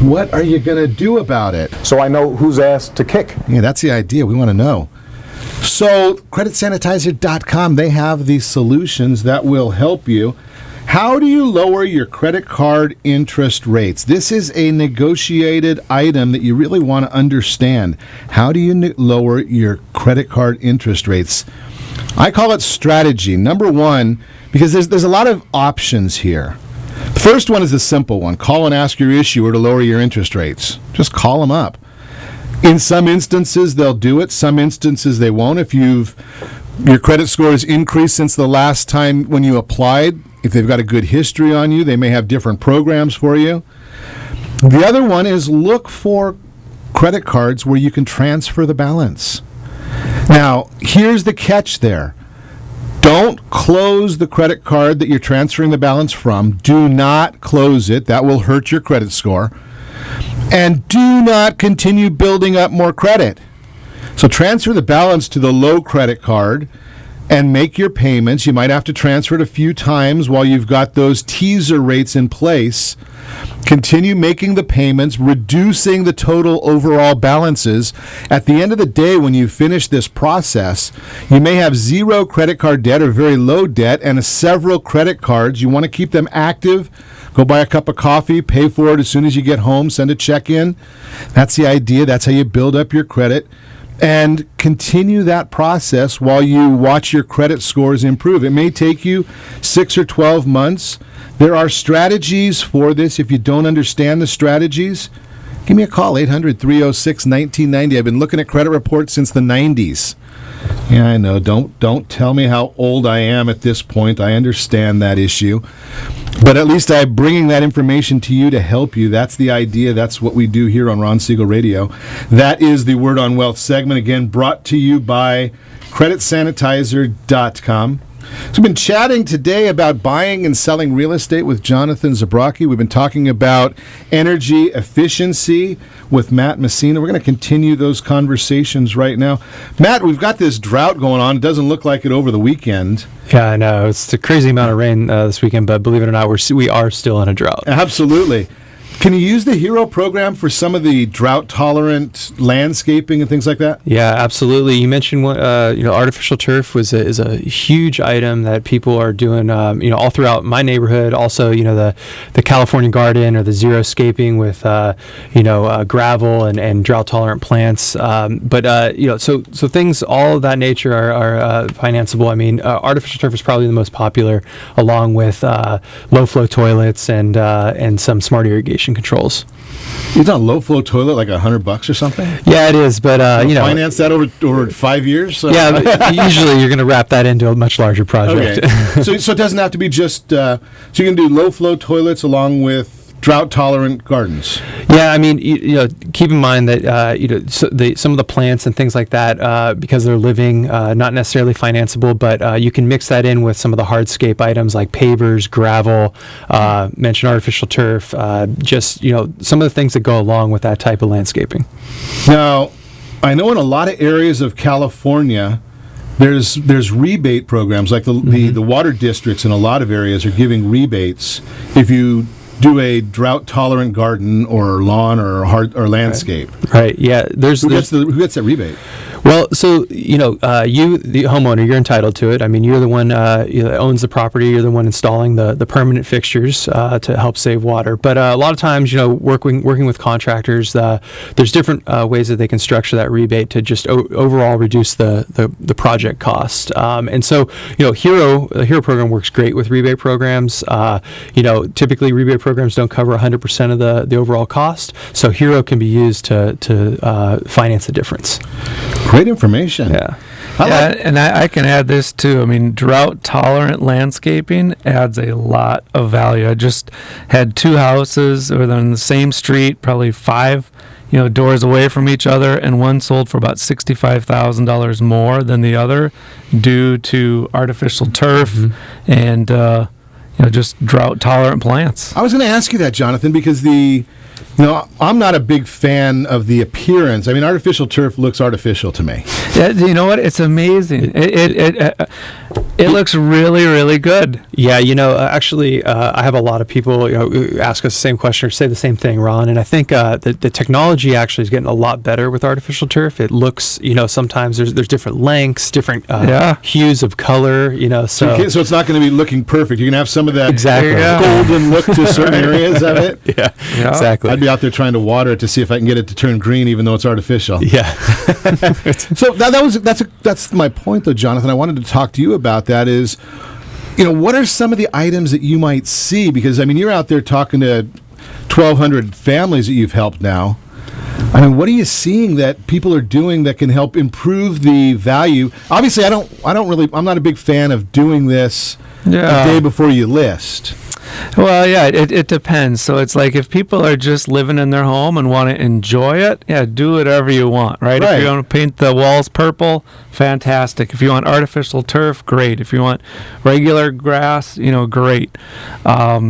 What are you going to do about it? So I know whose ass to kick. Yeah, that's the idea. We want to know. So CreditSanitizer.com, they have these solutions that will help you. How do you lower your credit card interest rates? This is a negotiated item that you really want to understand. How do you lower your credit card interest rates? I call it strategy. Number one, because there's a lot of options here. The first one is the simple one. Call and ask your issuer to lower your interest rates. Just call them up. In some instances, they'll do it. Some instances, they won't. If your credit score has increased since the last time when you applied, if they've got a good history on you, they may have different programs for you. The other one is look for credit cards where you can transfer the balance. Now, here's the catch there. Don't close the credit card that you're transferring the balance from. Do not close it. That will hurt your credit score. And do not continue building up more credit. So transfer the balance to the low credit card and make your payments. You might have to transfer it a few times while you've got those teaser rates in place. Continue making the payments, reducing the total overall balances. At the end of the day, when you finish this process, you may have zero credit card debt or very low debt and several credit cards. You want to keep them active. Go buy a cup of coffee, pay for it as soon as you get home, send a check in. That's the idea. That's how you build up your credit. And continue that process while you watch your credit scores improve. It may take you 6 or 12 months. There are strategies for this. If you don't understand the strategies, give me a call, 800-306-1990. I've been looking at credit reports since the 90s. Yeah, I know. Don't tell me how old I am at this point. I understand that issue. But at least I'm bringing that information to you to help you. That's the idea. That's what we do here on Ron Siegel Radio. That is the Word on Wealth segment, again, brought to you by CreditSanitizer.com. So we've been chatting today about buying and selling real estate with Jonathan Zabrocki. We've been talking about energy efficiency with Matt Messina. We're going to continue those conversations right now. Matt, we've got this drought going on. It doesn't look like it over the weekend. Yeah, I know. It's a crazy amount of rain this weekend, but believe it or not, we are still in a drought. Absolutely. Can you use the HERO program for some of the drought-tolerant landscaping and things like that? Yeah, absolutely. You mentioned artificial turf is a huge item that people are doing, all throughout my neighborhood. Also, the California garden or the xeriscaping with, gravel and drought-tolerant plants. So things all of that nature are financeable. I mean, artificial turf is probably the most popular, along with low-flow toilets and some smart irrigation controls. Isn't a low-flow toilet like $100 or something? Yeah, it is, but finance that over 5 years. So. Yeah, but usually you're going to wrap that into a much larger project. Okay. so it doesn't have to be just. So you can do low-flow toilets along with drought-tolerant gardens. Yeah, I mean, keep in mind that some of the plants and things like that, because they're living, not necessarily financeable, but you can mix that in with some of the hardscape items like pavers, gravel, mention artificial turf, some of the things that go along with that type of landscaping. Now, I know in a lot of areas of California, there's rebate programs, like the water districts in a lot of areas are giving rebates if you do a drought-tolerant garden or lawn or landscape. Right. Yeah. Who gets that rebate? Well, so, you, the homeowner, you're entitled to it. I mean, you're the one that owns the property. You're the one installing the permanent fixtures to help save water. But a lot of times, working with contractors, there's different ways that they can structure that rebate to just overall reduce the project cost. And so, the HERO program works great with rebate programs. Typically rebate programs don't cover 100% of the overall cost. So HERO can be used to finance the difference. Great information. Yeah. And I can add this too. I mean, drought-tolerant landscaping adds a lot of value. I just had 2 houses that were on the same street, probably 5 doors away from each other, and one sold for about $65,000 more than the other due to artificial turf and just drought-tolerant plants. I was going to ask you that, Jonathan, because I'm not a big fan of the appearance. I mean, artificial turf looks artificial to me. Yeah, you know what? It's amazing. It looks really, really good. Yeah, actually, I have a lot of people ask us the same question or say the same thing, Ron. And I think the technology actually is getting a lot better with artificial turf. It looks, sometimes there's different lengths, different hues of color. So it's not going to be looking perfect. You're going to have some of that exactly golden look to certain areas of it. Yeah, exactly. I'd be out there trying to water it to see if I can get it to turn green, even though it's artificial. Yeah. So that's my point, though, Jonathan. I wanted to talk to you about that. Is what are some of the items that you might see? Because I mean, you're out there talking to 1,200 families that you've helped now. I mean, what are you seeing that people are doing that can help improve the value? Obviously, I'm not a big fan of doing this a day before you list. Well, yeah, it depends. So it's like if people are just living in their home and want to enjoy it, do whatever you want, right? If you want to paint the walls purple, fantastic. If you want artificial turf, great. If you want regular grass, great. But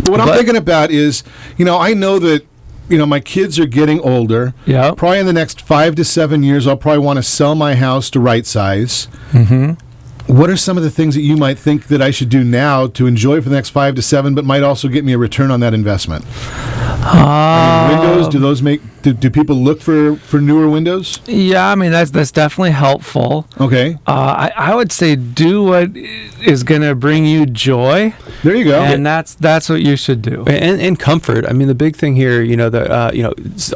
what I'm thinking about is, I know that, my kids are getting older. Yeah. Probably in the next 5 to 7 years, I'll probably want to sell my house to right size. Mm-hmm. What are some of the things that you might think that I should do now to enjoy for the next 5 to 7, but might also get me a return on that investment? Windows, do those do people look for newer windows? Yeah, I mean, that's definitely helpful. Okay. I would say do what is going to bring you joy. There you go. And that's what you should do. And comfort. I mean, the big thing here,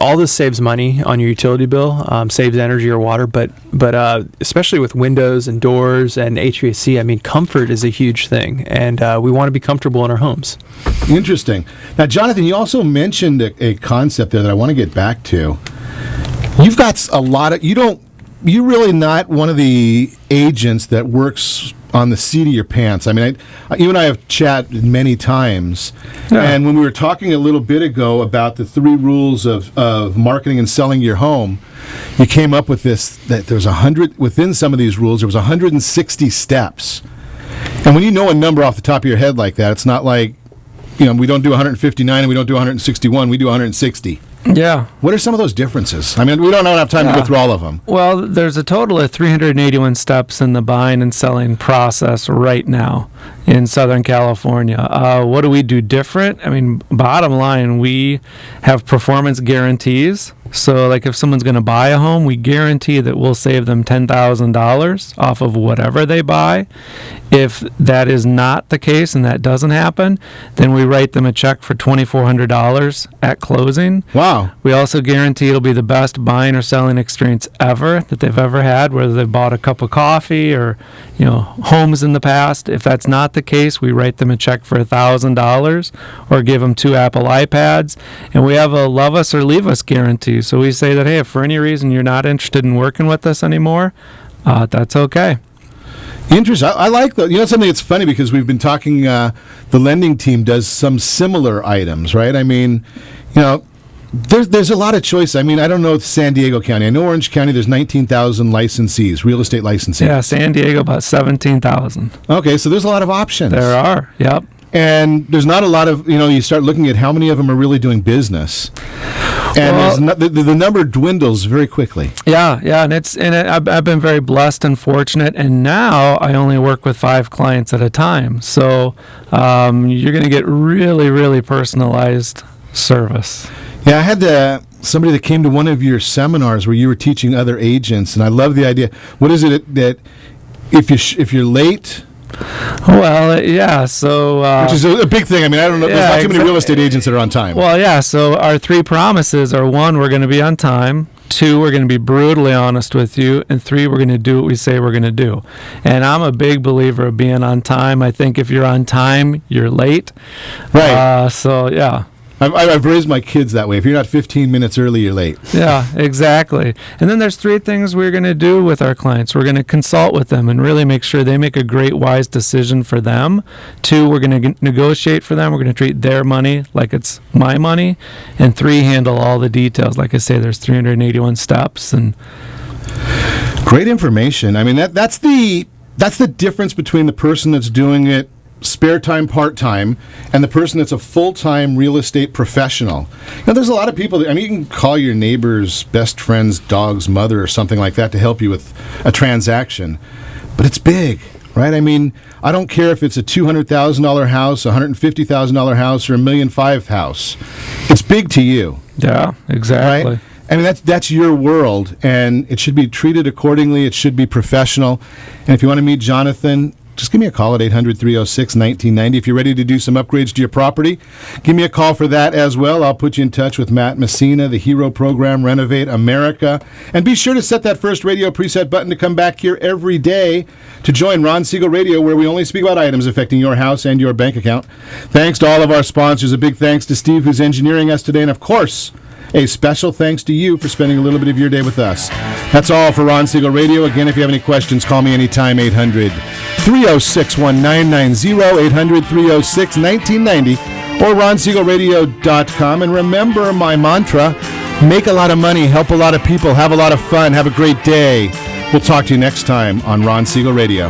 all this saves money on your utility bill, saves energy or water, but especially with windows and doors and HVAC, I mean, comfort is a huge thing, and we want to be comfortable in our homes. Interesting. Now, Jonathan, you also mentioned a concept there that I want to get back to. You've got a lot of, you're really not one of the agents that works on the seat of your pants. I mean, you and I have chatted many times, and when we were talking a little bit ago about the 3 rules of marketing and selling your home, you came up with this, that there's 100, within some of these rules, there was 160 steps. And when you know a number off the top of your head like that, it's not like, we don't do 159 and we don't do 161, we do 160. Yeah. What are some of those differences? I mean, we don't have time to go through all of them. Well, there's a total of 381 steps in the buying and selling process right now in Southern California. What do we do different? I mean, bottom line, we have performance guarantees. So, like, if someone's going to buy a home, we guarantee that we'll save them $10,000 off of whatever they buy. If that is not the case and that doesn't happen, then we write them a check for $2,400 at closing. Wow. We also guarantee it'll be the best buying or selling experience ever that they've ever had, whether they've bought a cup of coffee or, homes in the past. If that's not the case, we write them a check for $1,000 or give them 2 Apple iPads. And we have a love us or leave us guarantee. So we say that, hey, if for any reason you're not interested in working with us anymore, that's okay. Interesting. I like that. Something that's funny because we've been talking, the lending team does some similar items, right? I mean, there's a lot of choice. I mean, I don't know San Diego County. I know Orange County, there's 19,000 licensees, real estate licensees. Yeah, San Diego, about 17,000. Okay, so there's a lot of options. There are, yep. And there's not a lot of, you start looking at how many of them are really doing business. And the number dwindles very quickly. Yeah, and I've been very blessed and fortunate, and now I only work with 5 clients at a time. So you're going to get really, really personalized service. Yeah, I had somebody that came to one of your seminars where you were teaching other agents, and I love the idea. What is it that if you're late? Well, yeah, so... which is a big thing. I mean, I don't know. There's not too many real estate agents that are on time. Well, yeah, so our 3 promises are, 1, we're going to be on time. 2, we're going to be brutally honest with you. And 3, we're going to do what we say we're going to do. And I'm a big believer of being on time. I think if you're on time, you're late. Right. So, yeah. I've raised my kids that way. If you're not 15 minutes early, you're late. Yeah, exactly. And then there's 3 things we're going to do with our clients. We're going to consult with them and really make sure they make a great, wise decision for them. 2, we're going to negotiate for them. We're going to treat their money like it's my money. And 3, handle all the details. Like I say, there's 381 steps. And great information. I mean, that's the difference between the person that's doing it spare time, part-time, and the person that's a full-time real estate professional. You know, there's a lot of people you can call your neighbor's best friend's dog's mother or something like that to help you with a transaction, but it's big, right? I mean, I don't care if it's a $200,000 house, a $150,000 house, or $1.5 million house. It's big to you. Yeah, exactly. Right? I mean, that's your world, and it should be treated accordingly. It should be professional. And if you want to meet Jonathan, just give me a call at 800-306-1990. If you're ready to do some upgrades to your property, give me a call for that as well. I'll put you in touch with Matt Messina, the Hero Program, Renovate America. And be sure to set that first radio preset button to come back here every day to join Ron Siegel Radio, where we only speak about items affecting your house and your bank account. Thanks to all of our sponsors. A big thanks to Steve, who's engineering us today. And, of course, a special thanks to you for spending a little bit of your day with us. That's all for Ron Siegel Radio. Again, if you have any questions, call me anytime, 800-306-1990, 800-306-1990, or ronsiegelradio.com. And remember my mantra, make a lot of money, help a lot of people, have a lot of fun, have a great day. We'll talk to you next time on Ron Siegel Radio.